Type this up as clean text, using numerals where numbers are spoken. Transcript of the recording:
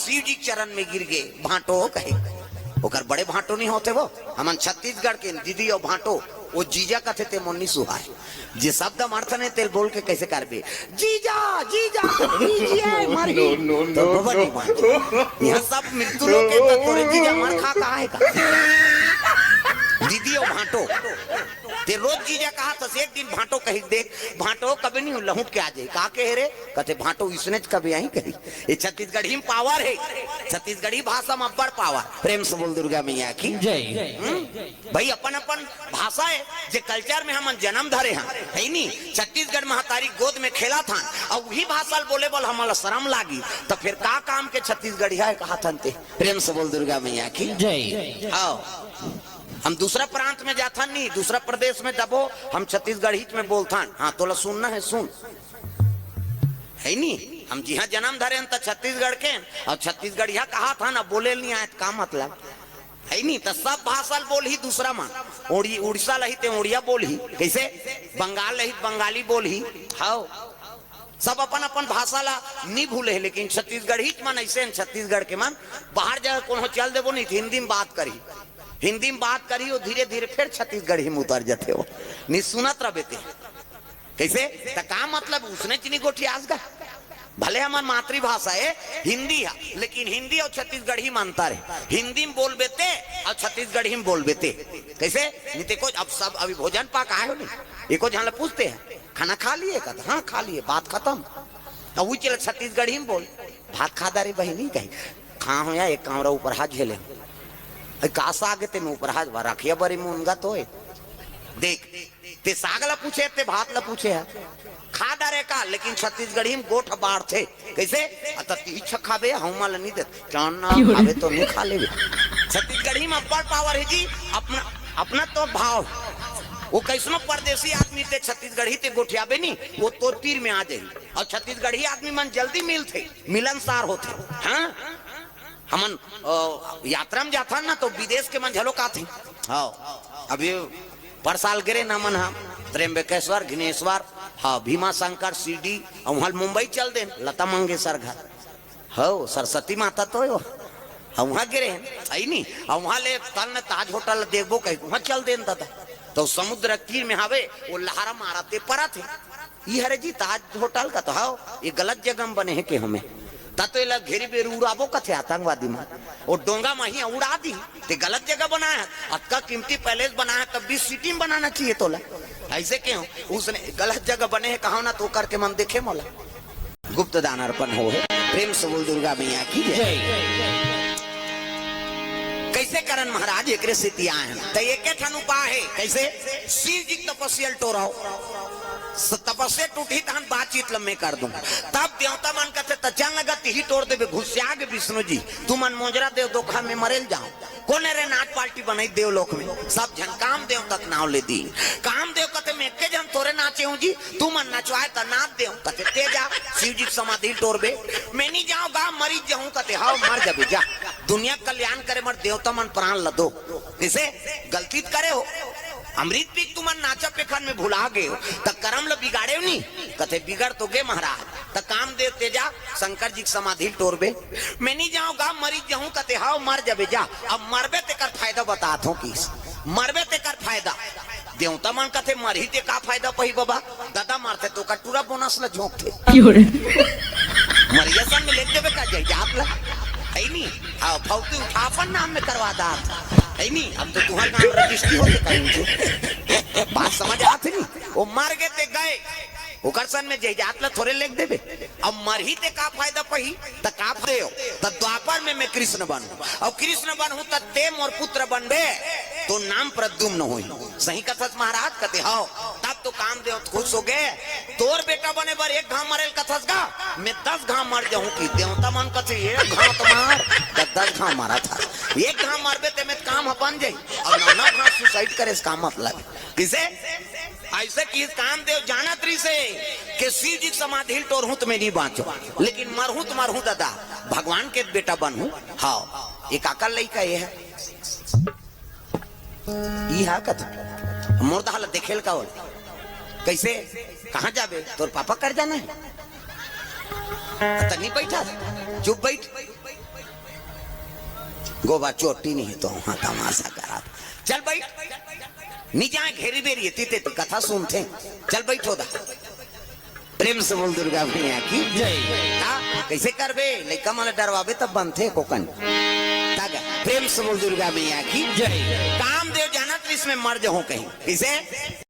शिव जी चरण में गिर गए। भाटो कहे ओकर बड़े भाटो नहीं होते वो हमन छत्तीसगढ़ के दीदी और भाटो वो जीजा कथे ते मुन्नी सुहाय जे शब्द अर्थ ने तेल बोल के कैसे करबे जीजा जीजा मर गई तो बाबा नहीं मानते यह सब मृत्यु लोग के तो तोरे जीजा मर खा का है का दीदी और भाटो ते रोज जीजा कहा तो एक दिन भाटो कही देख भाटो कभी नहीं लहुट के आ जाए का के रे कहते भाटो इसने कभी आई कही ये छत्तीसगढ़ी में पावर है छत्तीसगढ़ी भाषा में अब्बड़ पावर प्रेम से बोल दुर्गा मैया की जय भाई अपन अपन भाषा है जे कल्चर में हम जन्म धरे हैं है नहीं छत्तीसगढ़ में हतारी गोद में खेला था और वही भाषा बोले बोल हमारा शर्म लागी तो फिर का काम के छत्तीसगढ़िया कहा था प्रेम से बोल दुर्गा मैया की जय। आओ हम दूसरा प्रांत में जाता नहीं दूसरा प्रदेश में दबो हम छत्तीसगढ़ी में बोलता हाँ तोला सुनना है सुन है नहीं हम जी हाँ जन्म धरे तो छत्तीसगढ़ के और छत्तीसगढ़िया कहा था ना बोले नहीं आए का मतलब है नहीं तो सब भाषा बोल ही दूसरा मान उड़ीसा लही ते उड़िया बोल ही कैसे बंगाल लही बंगाली बोल ही हाँ सब अपन अपन भाषा ला नहीं भूले लेकिन छत्तीसगढ़ी मन ऐसे छत्तीसगढ़ के मन बाहर जगह को चल देवो नहीं हिंदी में बात करी हिंदी में बात करी हो धीरे धीरे फिर छत्तीसगढ़ी में उतर जाते हो नहीं सुनत रहे कैसे तो का मतलब उसने चीनी गोठी आज का भले हमार मातृभाषा है हिंदी है लेकिन हिंदी और छत्तीसगढ़ी में अंतर है हिंदी में बोल बेते और छत्तीसगढ़ी में बोल बेते कैसे नहीं को अब सब अभी भोजन पाक आए हो नहीं एको जहाँ पूछते हैं खाना खा लिए का हाँ खा लिए बात खत्म अब वो चले छत्तीसगढ़ी में बोल भात खा दारी बहनी कही खा हो या एक कामरा ऊपर हाथ झेले कासा आगे ते में ऊपर हाथ रखिया बरी मुनगा तो देख ते सागला पूछे ते भात ला पूछे है खा डारे का लेकिन छत्तीसगढ़ी में गोठ बाढ़ थे कैसे इच्छा खाबे हम नहीं दे खाबे तो नहीं खा लेबे छत्तीसगढ़ी में बड़ पावर है जी अपना अपना तो भाव वो कैसनो परदेसी आदमी थे छत्तीसगढ़ी ते गोठियाबे नहीं वो तो तीर में आ जाए और छत्तीसगढ़ी आदमी मन जल्दी मिलते मिलनसार होते हाँ हमन यात्रा में जाता ना तो विदेश के मन झलोक आते हाँ अभी पर साल गिरे ना मन हम त्र्यंबकेश्वर घिनेश्वर हाँ भीमा शंकर सीडी और वहाँ मुंबई चल दे लता मंगेशकर घर हो सरस्वती माता तो वहाँ गिरे आई नहीं और वहाँ ले तल ने ताज होटल देखबो कहीं वहाँ चल दे दादा तो समुद्र तीर में हवे वो लहरा मारते परा थे ये हरे जी ताज होटल का तो हाँ ये गलत जगह में बने हैं के हमें तो घेरी बेर उड़ाबो कथे आतंकवादी में और डोंगा में उड़ा दी ते गलत जगह बनाया अतका कीमती पैलेस बनाया तब भी सिटी में बनाना चाहिए तोला ऐसे क्यों उसने गलत जगह बने है कहा ना तो करके मन देखे मोला गुप्त दान अर्पण हो है प्रेम से बोल दुर्गा मैया की जय। कैसे करन महाराज एक स्थिति आए तो एक ठन उपाय है कैसे शिव जी तपस्या टोराओ तपस्या टूटी तहन बातचीत लम्बे कर दूं तब देवता मन कहते तचन लगा ही तोड़ देवे घुसिया के विष्णु जी तू मन मोजरा देव दोखा में मरेल जाओ कौन रे नाट पार्टी बनाई देव लोक में सब जन काम देव तक नाव ले दी काम देव कहते मैं के जन तोरे नाचे हूं जी तू मन नचवाए तो नाच देव कहते ते जा शिव जी समाधि तोड़बे मैं नहीं जाऊंगा मरी जाऊं कहते हाँ मर जाबे जा दुनिया कल्याण करे मर देवता मन प्राण लदो इसे गलती करे हो अमृत पीक तुम नाचा पेखन में भुला गए हो तो कर्म ल बिगाड़े नहीं कथे बिगड़ तो गे महाराज तो काम दे तेजा शंकर जी समाधि तोड़बे मैं नहीं जाऊंगा मरी जाऊं कथे हाँ मर जाबे जा अब मरबे ते कर फायदा बतात हूं किस मरबे ते कर फायदा देवता मन कथे मरही ते का फायदा पही बाबा दादा मारते तो कटूरा बोनस ल झोंकते मरिया सन में ले देबे का जाई आप ला है नहीं हां फौती उठापन नाम में करवा दा है नहीं अब तो तुम्हारा नाम रजिस्ट्री हो गया कहीं बात समझ आती नहीं वो मर गए ते गए ओकर सन में जहिजात ला थोड़े लेख देबे अब मरही ते का फायदा पही त का देओ त द्वापर में मैं कृष्ण बनूं और कृष्ण बनूं त ते मोर पुत्र बनबे तो नाम प्रद्युम्न होई सही कथस महाराज कहते हां तब तो काम देव खुश हो गए तोर बेटा बने बर एक घाव मरेल कथस का मैं 10 घाव मर जाऊं की देवता मन कथे एक घाव तो मार 10 घाव मारा था एक घाव मरबे ते में काम बन जाई और ना घाव सुसाइड करे इसका मतलब किसे ऐसे कि काम देव जाना त्री से कि शिव जी समाधि तोड़ हूं तो मैं नहीं बाँचो लेकिन मरहूं तो मरहूं दादा भगवान के बेटा बनूं हाँ एक अकल लइका ये है कथा मुर्दा हाल देखेल का कैसे कहाँ जाबे तोर पापा कर जाना है नहीं बैठा चुप बैठ गोबा चोटी नहीं तो वहां तमाशा करा। चल बैठ नीचे घेरी बेरी तीते तो कथा सुनते। चल बैठो दा प्रेम से बोल दुर्गा मैया की जय। कैसे करबे लइका मन डरवाबे तब बनथे कोकन। प्रेम से बोल दुर्गा मैया की जय। कामदेव जानत इसमें मर जाऊं कहीं कैसे